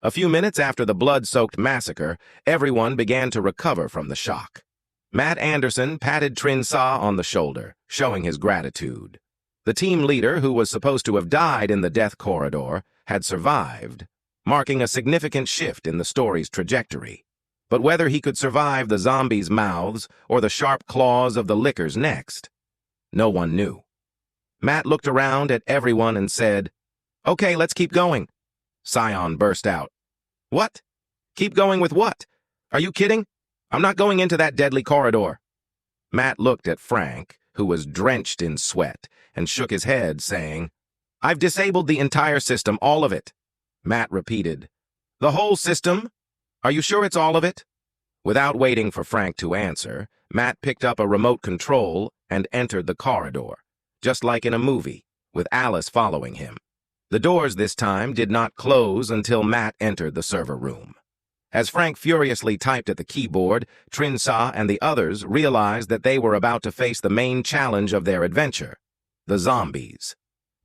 A few minutes after the blood-soaked massacre, everyone began to recover from the shock. Matt Anderson patted Trin Sha on the shoulder, showing his gratitude. The team leader, who was supposed to have died in the death corridor, had survived, marking a significant shift in the story's trajectory. But whether he could survive the zombies' mouths or the sharp claws of the lickers next, no one knew. Matt looked around at everyone and said, "Okay, let's keep going." Sion burst out. "What? Keep going with what? Are you kidding? I'm not going into that deadly corridor." Matt looked at Frank, who was drenched in sweat, and shook his head, saying, "I've disabled the entire system, all of it." Matt repeated, "The whole system? Are you sure it's all of it?" Without waiting for Frank to answer, Matt picked up a remote control and entered the corridor, just like in a movie, with Alice following him. The doors this time did not close until Matt entered the server room. As Frank furiously typed at the keyboard, Trin Sha and the others realized that they were about to face the main challenge of their adventure, the zombies.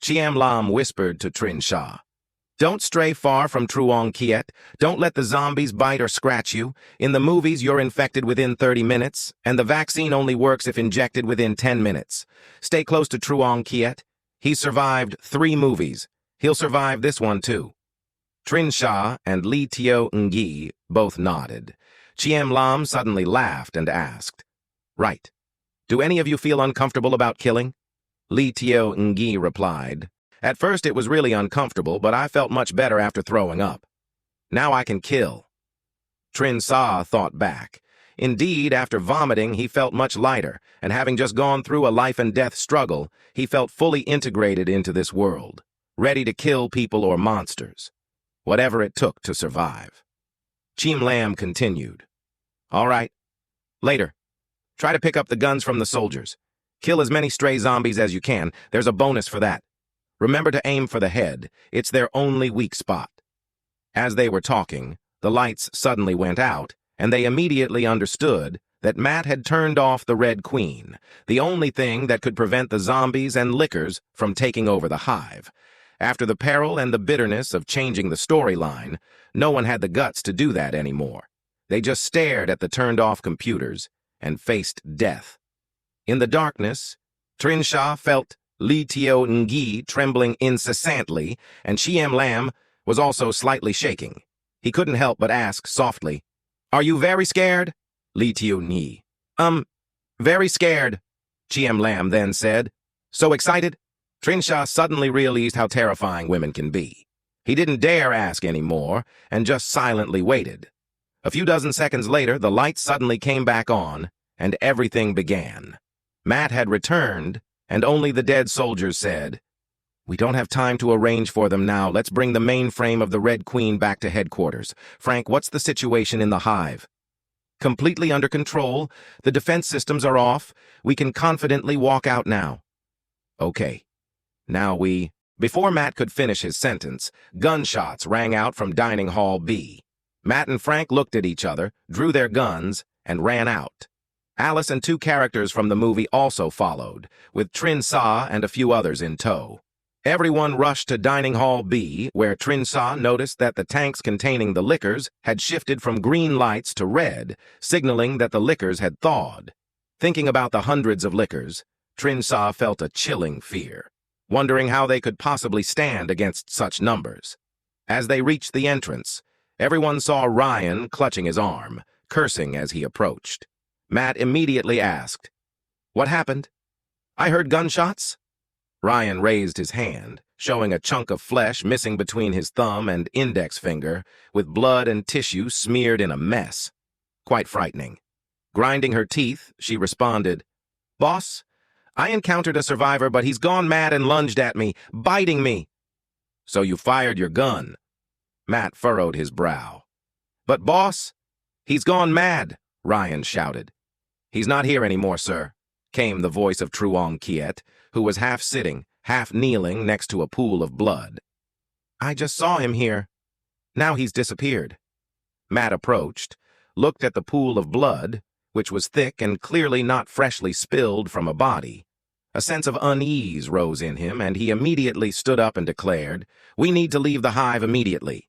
Chiam Lam whispered to Trin Sha, "Don't stray far from Truong Kiet. Don't let the zombies bite or scratch you. In the movies, you're infected within 30 minutes, and the vaccine only works if injected within 10 minutes. Stay close to Truong Kiet. He's survived 3 movies. He'll survive this one, too." Trin Sha and Li Tio Ngi both nodded. Chiam Lam suddenly laughed and asked, "Right. Do any of you feel uncomfortable about killing?" Li Tio Ngi replied, "At first it was really uncomfortable, but I felt much better after throwing up. Now I can kill." Trin Sha thought back. Indeed, after vomiting, he felt much lighter, and having just gone through a life-and-death struggle, he felt fully integrated into this world, ready to kill people or monsters, whatever it took to survive. Chiam Lam continued, "All right. Later. Try to pick up the guns from the soldiers. Kill as many stray zombies as you can. There's a bonus for that. Remember to aim for the head. It's their only weak spot." As they were talking, the lights suddenly went out, and they immediately understood that Matt had turned off the Red Queen, the only thing that could prevent the zombies and lickers from taking over the Hive. After the peril and the bitterness of changing the storyline, no one had the guts to do that anymore. They just stared at the turned-off computers and faced death. In the darkness, Trin Sha felt Li Tio Ngi trembling incessantly, and Chiam Lam was also slightly shaking. He couldn't help but ask softly, "Are you very scared?" Li Tio Ngi, very scared," Chiam Lam then said. "So excited?" Trin Sha suddenly realized how terrifying women can be. He didn't dare ask any more, and just silently waited. A few dozen seconds later, the lights suddenly came back on, and everything began. Matt had returned, and only the dead soldiers said, "We don't have time to arrange for them now. Let's bring the mainframe of the Red Queen back to headquarters. Frank, what's the situation in the Hive?" "Completely under control. The defense systems are off. We can confidently walk out now." "Okay. Now we—" Before Matt could finish his sentence, gunshots rang out from Dining Hall B. Matt and Frank looked at each other, drew their guns, and ran out. Alice and 2 characters from the movie also followed, with Trin Sha and a few others in tow. Everyone rushed to Dining Hall B, where Trin Sha noticed that the tanks containing the lickers had shifted from green lights to red, signaling that the lickers had thawed. Thinking about the hundreds of lickers, Trin Sha felt a chilling fear, wondering how they could possibly stand against such numbers. As they reached the entrance, everyone saw Ryan clutching his arm, cursing as he approached. Matt immediately asked, "What happened? I heard gunshots?" Ryan raised his hand, showing a chunk of flesh missing between his thumb and index finger, with blood and tissue smeared in a mess. Quite frightening. Grinding her teeth, she responded, "Boss, I encountered a survivor, but he's gone mad and lunged at me, biting me." "So you fired your gun?" Matt furrowed his brow. "But boss, he's gone mad," Ryan shouted. "He's not here anymore, sir," came the voice of Truong Kiet, who was half sitting, half kneeling next to a pool of blood. "I just saw him here. Now he's disappeared." Matt approached, looked at the pool of blood, which was thick and clearly not freshly spilled from a body. A sense of unease rose in him, and he immediately stood up and declared, "We need to leave the Hive immediately."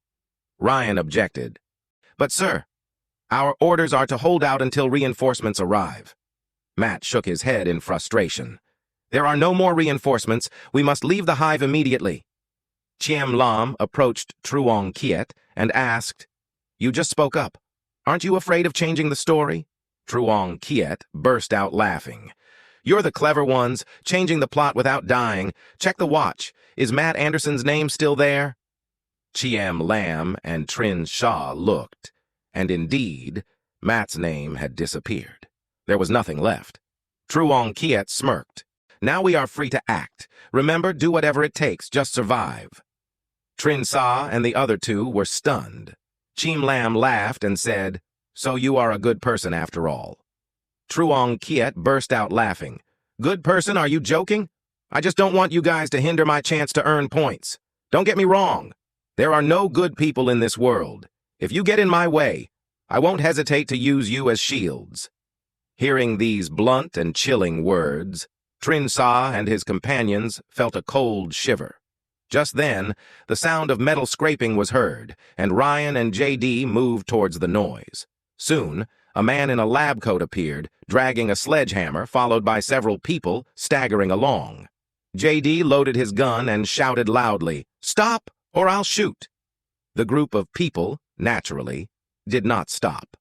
Ryan objected. But sir, our orders are to hold out until reinforcements arrive. Matt shook his head in frustration. There are no more reinforcements. We must leave the hive immediately. Chiem Lam approached Truong Kiet and asked, You just spoke up. Aren't you afraid of changing the story? Truong Kiet burst out laughing. You're the clever ones, changing the plot without dying. Check the watch. Is Matt Anderson's name still there? Chiem Lam and Trin Sha looked, and indeed, Matt's name had disappeared. There was nothing left. Truong Kiet smirked. Now we are free to act. Remember, do whatever it takes, just survive. Trin Sha and the other two were stunned. Chiem Lam laughed and said, So you are a good person after all. Truong Kiet burst out laughing. Good person, are you joking? I just don't want you guys to hinder my chance to earn points. Don't get me wrong. There are no good people in this world. If you get in my way, I won't hesitate to use you as shields. Hearing these blunt and chilling words, Trin Sha and his companions felt a cold shiver. Just then, the sound of metal scraping was heard, and Ryan and JD moved towards the noise. Soon, a man in a lab coat appeared, dragging a sledgehammer, followed by several people staggering along. JD loaded his gun and shouted loudly, Stop, or I'll shoot! The group of people, naturally, did not stop.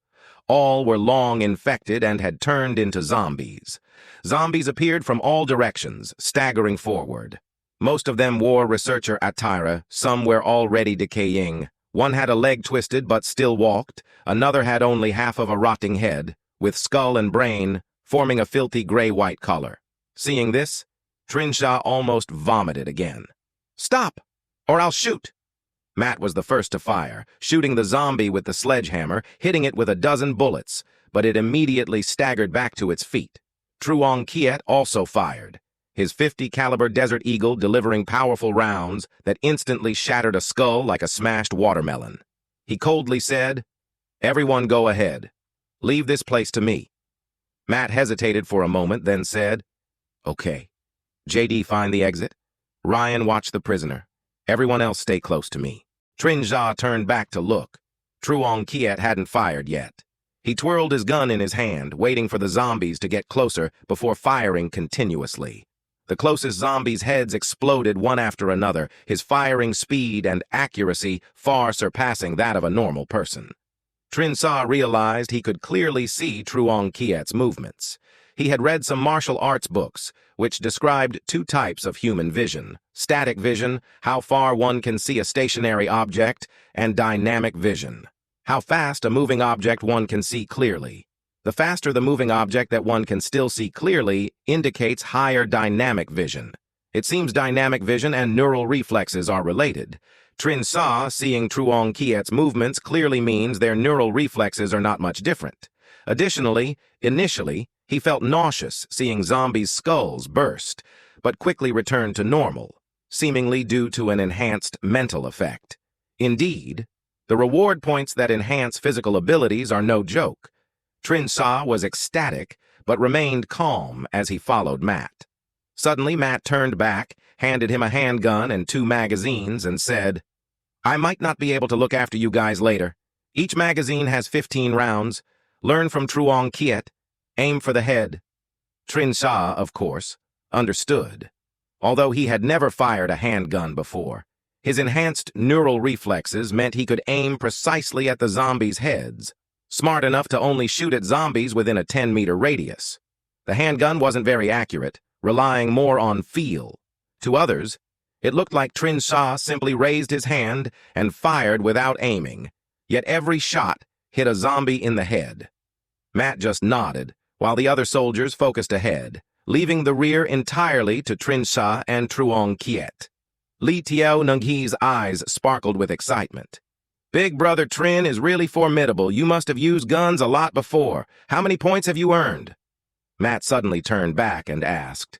All were long infected and had turned into zombies. Zombies appeared from all directions, staggering forward. Most of them wore researcher attire, some were already decaying. One had a leg twisted but still walked, another had only half of a rotting head, with skull and brain forming a filthy gray-white color. Seeing this, Trin Sha almost vomited again. Stop, or I'll shoot! Matt was the first to fire, shooting the zombie with the sledgehammer, hitting it with a dozen bullets, but it immediately staggered back to its feet. Truong Kiet also fired, his .50 caliber Desert Eagle delivering powerful rounds that instantly shattered a skull like a smashed watermelon. He coldly said, Everyone go ahead. Leave this place to me. Matt hesitated for a moment, then said, Okay. JD, find the exit. Ryan, watch the prisoner. Everyone else stay close to me. Trin Sha turned back to look. Truong Kiet hadn't fired yet. He twirled his gun in his hand, waiting for the zombies to get closer before firing continuously. The closest zombies' heads exploded one after another, his firing speed and accuracy far surpassing that of a normal person. Trin Sha realized he could clearly see Truong Kiet's movements. He had read some martial arts books, which described two types of human vision: static vision, how far one can see a stationary object, and dynamic vision, how fast a moving object one can see clearly. The faster the moving object that one can still see clearly indicates higher dynamic vision. It seems dynamic vision and neural reflexes are related. Trin Sha seeing Truong Kiet's movements clearly means their neural reflexes are not much different. Additionally, initially, he felt nauseous seeing zombies' skulls burst, but quickly returned to normal, seemingly due to an enhanced mental effect. Indeed, the reward points that enhance physical abilities are no joke. Trin Sha was ecstatic, but remained calm as he followed Matt. Suddenly, Matt turned back, handed him a handgun and 2 magazines, and said, I might not be able to look after you guys later. Each magazine has 15 rounds. Learn from Truong Kiet. Aim for the head. Trin Sha, of course, understood. Although he had never fired a handgun before, his enhanced neural reflexes meant he could aim precisely at the zombies' heads, smart enough to only shoot at zombies within a 10-meter radius. The handgun wasn't very accurate, relying more on feel. To others, it looked like Trin Sha simply raised his hand and fired without aiming, yet every shot hit a zombie in the head. Matt just nodded, while the other soldiers focused ahead, leaving the rear entirely to Trin Sha and Truong Kiet. Li Tiao Nunghee's eyes sparkled with excitement. Big Brother Trin is really formidable. You must have used guns a lot before. How many points have you earned? Matt suddenly turned back and asked.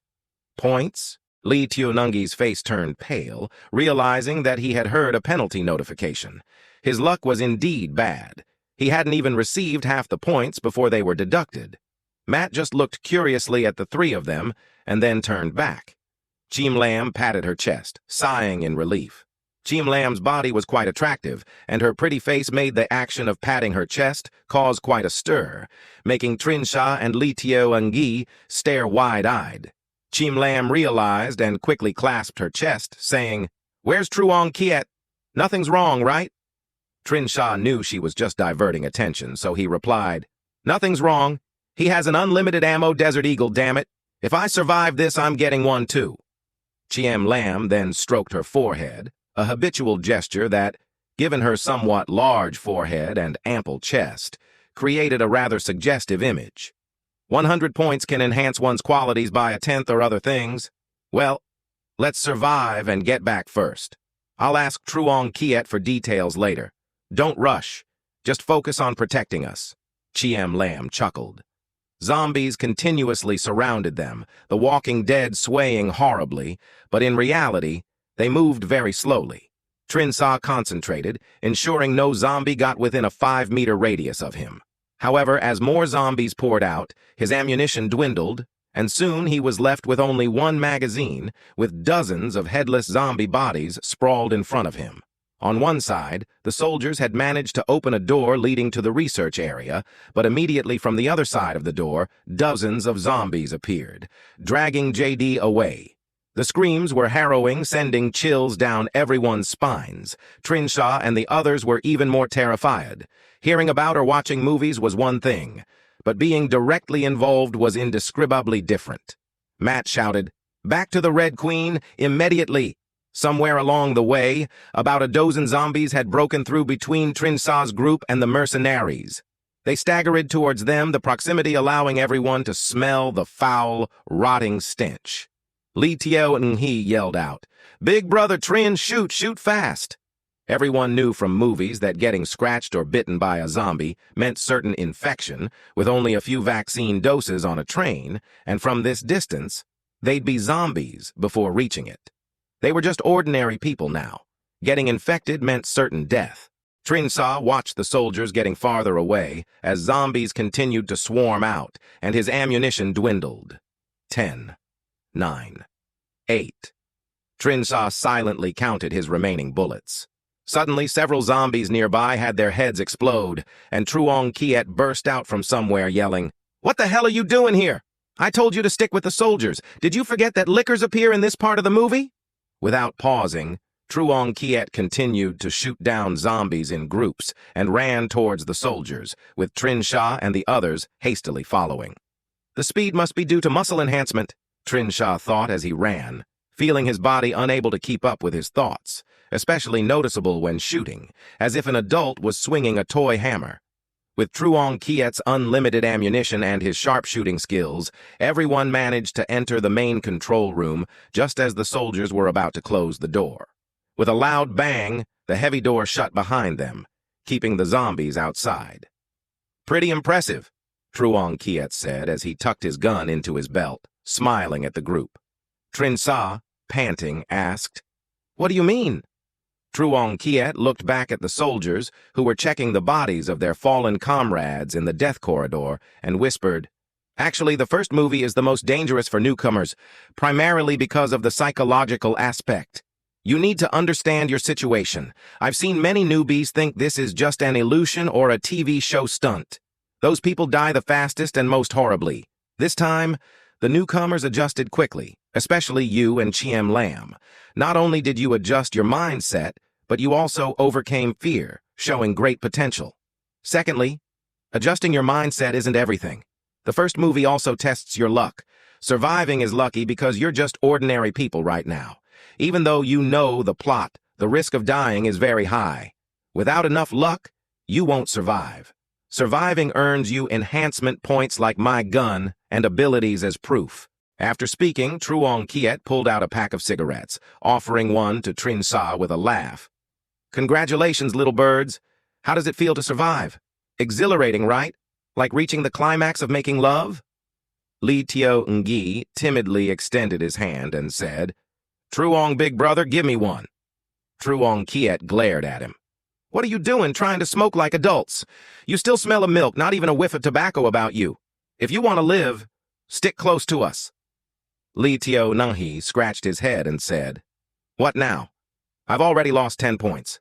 Points? Li Tianungi's face turned pale, realizing that he had heard a penalty notification. His luck was indeed bad. He hadn't even received half the points before they were deducted. Matt just looked curiously at the 3 of them and then turned back. Chiem Lam patted her chest, sighing in relief. Chim Lam's body was quite attractive, and her pretty face made the action of patting her chest cause quite a stir, making Trin Sha and Li Tio Ngi stare wide-eyed. Chim Lam realized and quickly clasped her chest, saying, "Where's Truong Kiet? Nothing's wrong, right?" Trin Sha knew she was just diverting attention, so he replied, "Nothing's wrong. He has an unlimited ammo Desert Eagle, damn it. If I survive this, I'm getting one too." Chim Lam then stroked her forehead, a habitual gesture that, given her somewhat large forehead and ample chest, created a rather suggestive image. 100 points can enhance one's qualities by a tenth or other things. Well, let's survive and get back first. I'll ask Truong Kiet for details later. Don't rush. Just focus on protecting us. Chim Lam chuckled. Zombies continuously surrounded them, the walking dead swaying horribly, but in reality, they moved very slowly. Trin Sha concentrated, ensuring no zombie got within a 5-meter radius of him. However, as more zombies poured out, his ammunition dwindled, and soon he was left with only one magazine, with dozens of headless zombie bodies sprawled in front of him. On one side, the soldiers had managed to open a door leading to the research area, but immediately from the other side of the door, dozens of zombies appeared, dragging JD away. The screams were harrowing, sending chills down everyone's spines. Trin Sha and the others were even more terrified. Hearing about or watching movies was one thing, but being directly involved was indescribably different. Matt shouted, "Back to the Red Queen, immediately!" Somewhere along the way, about a dozen zombies had broken through between Trin Sha's group and the mercenaries. They staggered towards them, the proximity allowing everyone to smell the foul, rotting stench. Li Tio Ngi yelled out, "Big brother Trin, shoot fast!" Everyone knew from movies that getting scratched or bitten by a zombie meant certain infection, with only a few vaccine doses on a train, and from this distance, they'd be zombies before reaching it. They were just ordinary people now. Getting infected meant certain death. Trin Sha watched the soldiers getting farther away as zombies continued to swarm out, and his ammunition dwindled. 10, 9, 8. Trin Sha silently counted his remaining bullets. Suddenly, several zombies nearby had their heads explode, and Truong Kiet burst out from somewhere yelling, "What the hell are you doing here? I told you to stick with the soldiers. Did you forget that lickers appear in this part of the movie?" Without pausing, Truong Kiet continued to shoot down zombies in groups and ran towards the soldiers, with Trin Sha and the others hastily following. The speed must be due to muscle enhancement, Trin Sha thought as he ran, feeling his body unable to keep up with his thoughts, especially noticeable when shooting, as if an adult was swinging a toy hammer. With Truong Kiet's unlimited ammunition and his sharpshooting skills, everyone managed to enter the main control room just as the soldiers were about to close the door. With a loud bang, the heavy door shut behind them, keeping the zombies outside. "Pretty impressive," Truong Kiet said as he tucked his gun into his belt, smiling at the group. Trin Sha, panting, asked, "What do you mean?" Truong Kiet looked back at the soldiers who were checking the bodies of their fallen comrades in the death corridor and whispered, "Actually, the first movie is the most dangerous for newcomers, primarily because of the psychological aspect. You need to understand your situation. I've seen many newbies think this is just an illusion or a TV show stunt. Those people die the fastest and most horribly. This time, the newcomers adjusted quickly, especially you and Chim Lam. Not only did you adjust your mindset, but you also overcame fear, showing great potential. Secondly, adjusting your mindset isn't everything. The first movie also tests your luck. Surviving is lucky because you're just ordinary people right now. Even though you know the plot, the risk of dying is very high. Without enough luck, you won't survive. Surviving earns you enhancement points like my gun and abilities as proof." After speaking, Truong Kiet pulled out a pack of cigarettes, offering one to Trin Sha with a laugh. "Congratulations, little birds. How does it feel to survive? Exhilarating, right? Like reaching the climax of making love?" Li Tio Ngi timidly extended his hand and said, "Truong, big brother, give me one." Truong Kiet glared at him. "What are you doing trying to smoke like adults? You still smell of milk, not even a whiff of tobacco about you. If you want to live, stick close to us." Li Tio Ngi scratched his head and said, "What now? I've already lost 10 points.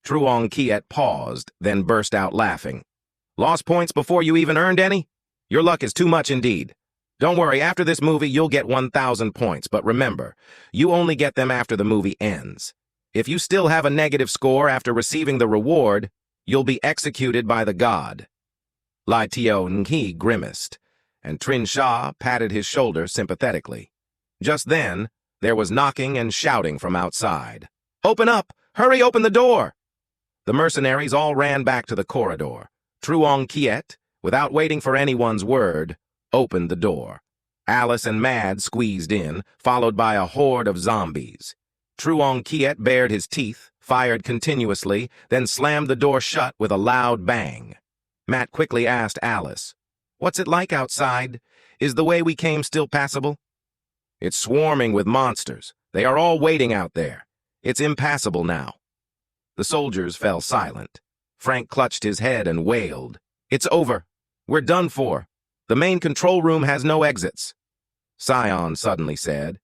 Truong Kiet paused, then burst out laughing. Lost points before you even earned any? Your luck is too much indeed. Don't worry, after this movie you'll get 1,000 points, but remember, you only get them after the movie ends. If you still have a negative score after receiving the reward, you'll be executed by the god. Lai Tio-Nhi grimaced, and Trin Sha patted his shoulder sympathetically. Just then, there was knocking and shouting from outside. Open up! Hurry, open the door! The mercenaries all ran back to the corridor. Truong Kiet, without waiting for anyone's word, opened the door. Alice and Mad squeezed in, followed by a horde of zombies. Truong Kiet bared his teeth, fired continuously, then slammed the door shut with a loud bang. Matt quickly asked Alice, "What's it like outside? Is the way we came still passable?" "It's swarming with monsters. They are all waiting out there. It's impassable now." The soldiers fell silent. Frank clutched his head and wailed, "It's over. We're done for. The main control room has no exits." Sion suddenly said,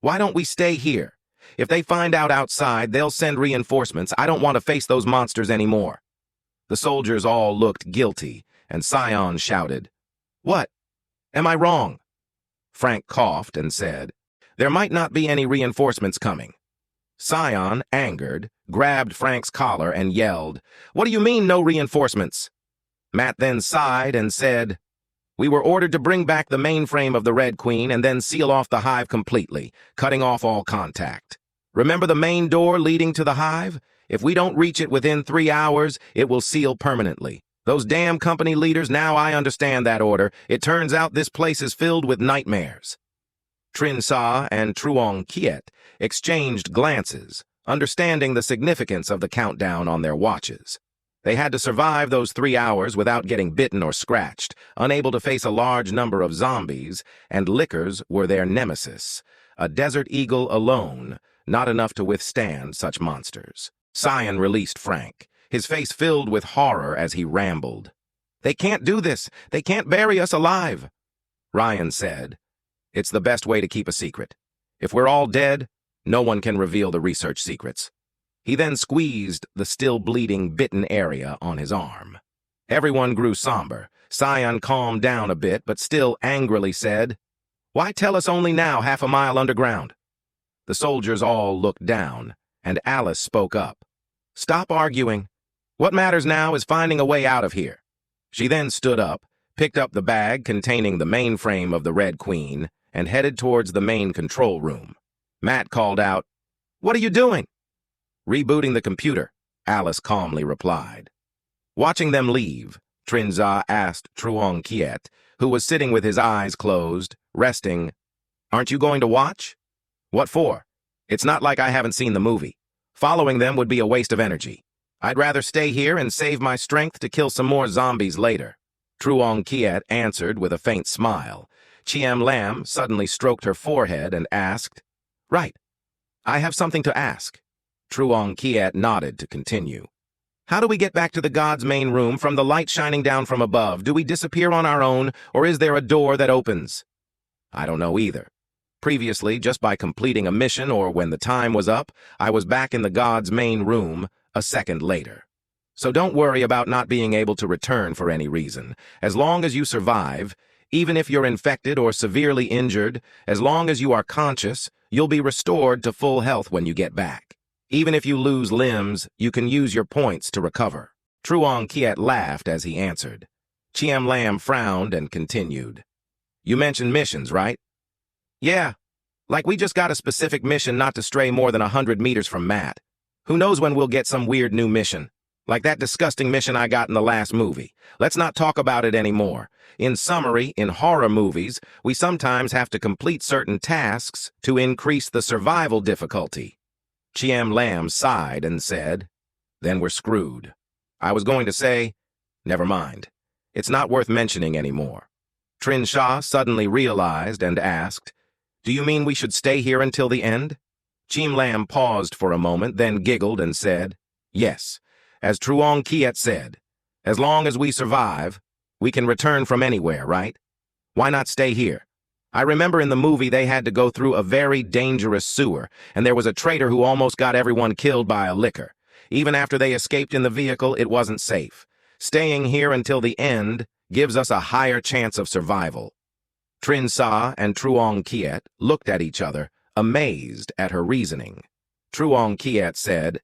"Why don't we stay here? If they find out outside, they'll send reinforcements. I don't want to face those monsters anymore." The soldiers all looked guilty, and Sion shouted, "What? Am I wrong?" Frank coughed and said, "There might not be any reinforcements coming." Sion, angered, grabbed Frank's collar and yelled, "What do you mean, no reinforcements?" Matt then sighed and said, "We were ordered to bring back the mainframe of the Red Queen and then seal off the Hive completely, cutting off all contact. Remember the main door leading to the Hive? If we don't reach it within 3 hours, it will seal permanently. Those damn company leaders, now I understand that order. It turns out this place is filled with nightmares." Trin Sha and Truong Kiet exchanged glances, understanding the significance of the countdown on their watches. They had to survive those 3 hours without getting bitten or scratched, unable to face a large number of zombies, and lickers were their nemesis. A desert eagle alone, not enough to withstand such monsters. Sion released Frank, his face filled with horror as he rambled. "They can't do this. They can't bury us alive." Ryan said, "It's the best way to keep a secret. If we're all dead, no one can reveal the research secrets." He then squeezed the still bleeding bitten area on his arm. Everyone grew somber. Sion calmed down a bit, but still angrily said, "Why tell us only now, half a mile underground?" The soldiers all looked down, and Alice spoke up. "Stop arguing. What matters now is finding a way out of here." She then stood up, picked up the bag containing the mainframe of the Red Queen, and headed towards the main control room. Matt called out, "What are you doing?" "Rebooting the computer," Alice calmly replied. Watching them leave, Trin Sha asked Truong Kiet, who was sitting with his eyes closed, resting, "Aren't you going to watch?" "What for? It's not like I haven't seen the movie. Following them would be a waste of energy. I'd rather stay here and save my strength to kill some more zombies later." Truong Kiet answered with a faint smile. Chiam Lam suddenly stroked her forehead and asked, "Right. I have something to ask." Truong Kiet nodded to continue. "How do we get back to the god's main room from the light shining down from above? Do we disappear on our own, or is there a door that opens?" "I don't know either. Previously, just by completing a mission or when the time was up, I was back in the god's main room a second later. So don't worry about not being able to return for any reason. As long as you survive, even if you're infected or severely injured, as long as you are conscious, you'll be restored to full health when you get back. Even if you lose limbs, you can use your points to recover." Truong Kiet laughed as he answered. Chiam Lam frowned and continued. "You mentioned missions, right?" "Yeah. Like we just got a specific mission not to stray more than 100 meters from Matt. Who knows when we'll get some weird new mission? Like that disgusting mission I got in the last movie. Let's not talk about it anymore. In summary, in horror movies, we sometimes have to complete certain tasks to increase the survival difficulty." Chiam Lam sighed and said, "Then we're screwed." I was going to say, never mind. It's not worth mentioning anymore. Trin Sha suddenly realized and asked, "Do you mean we should stay here until the end?" Chiam Lam paused for a moment, then giggled and said, "Yes, as Truong Kiet said, as long as we survive, we can return from anywhere, right? Why not stay here? I remember in the movie they had to go through a very dangerous sewer, and there was a traitor who almost got everyone killed by a licker. Even after they escaped in the vehicle, it wasn't safe. Staying here until the end gives us a higher chance of survival. Trin Sha and Truong Kiet looked at each other, amazed at her reasoning. Truong Kiet said,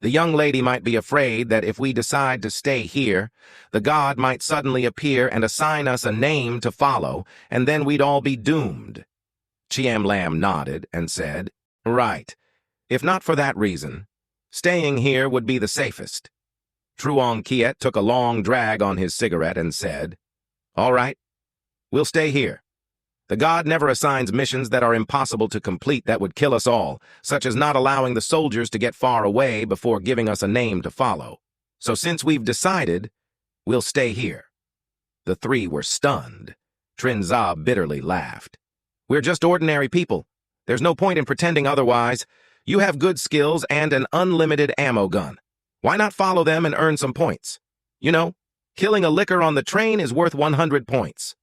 "The young lady might be afraid that if we decide to stay here, the god might suddenly appear and assign us a name to follow, and then we'd all be doomed." Chiam Lam nodded and said, "Right. If not for that reason, staying here would be the safest." Truong Kiet took a long drag on his cigarette and said, "All right, we'll stay here. The god never assigns missions that are impossible to complete that would kill us all, such as not allowing the soldiers to get far away before giving us a name to follow. So since we've decided, we'll stay here." The three were stunned. Trin Sha bitterly laughed. "We're just ordinary people. There's no point in pretending otherwise. You have good skills and an unlimited ammo gun. Why not follow them and earn some points? You know, killing a licker on the train is worth 100 points.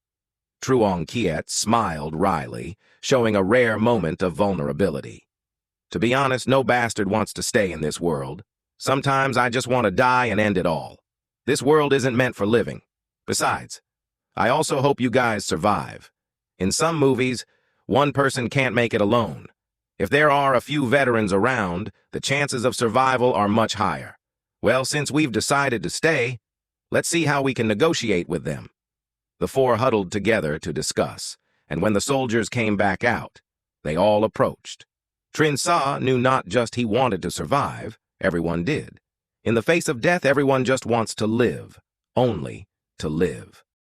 Truong Kiet smiled wryly, showing a rare moment of vulnerability. "To be honest, no bastard wants to stay in this world. Sometimes I just want to die and end it all. This world isn't meant for living. Besides, I also hope you guys survive. In some movies, one person can't make it alone. If there are a few veterans around, the chances of survival are much higher. Well, since we've decided to stay, let's see how we can negotiate with them." The four huddled together to discuss, and when the soldiers came back out, they all approached. Trin Sha knew not just he wanted to survive, everyone did. In the face of death, everyone just wants to live, only to live.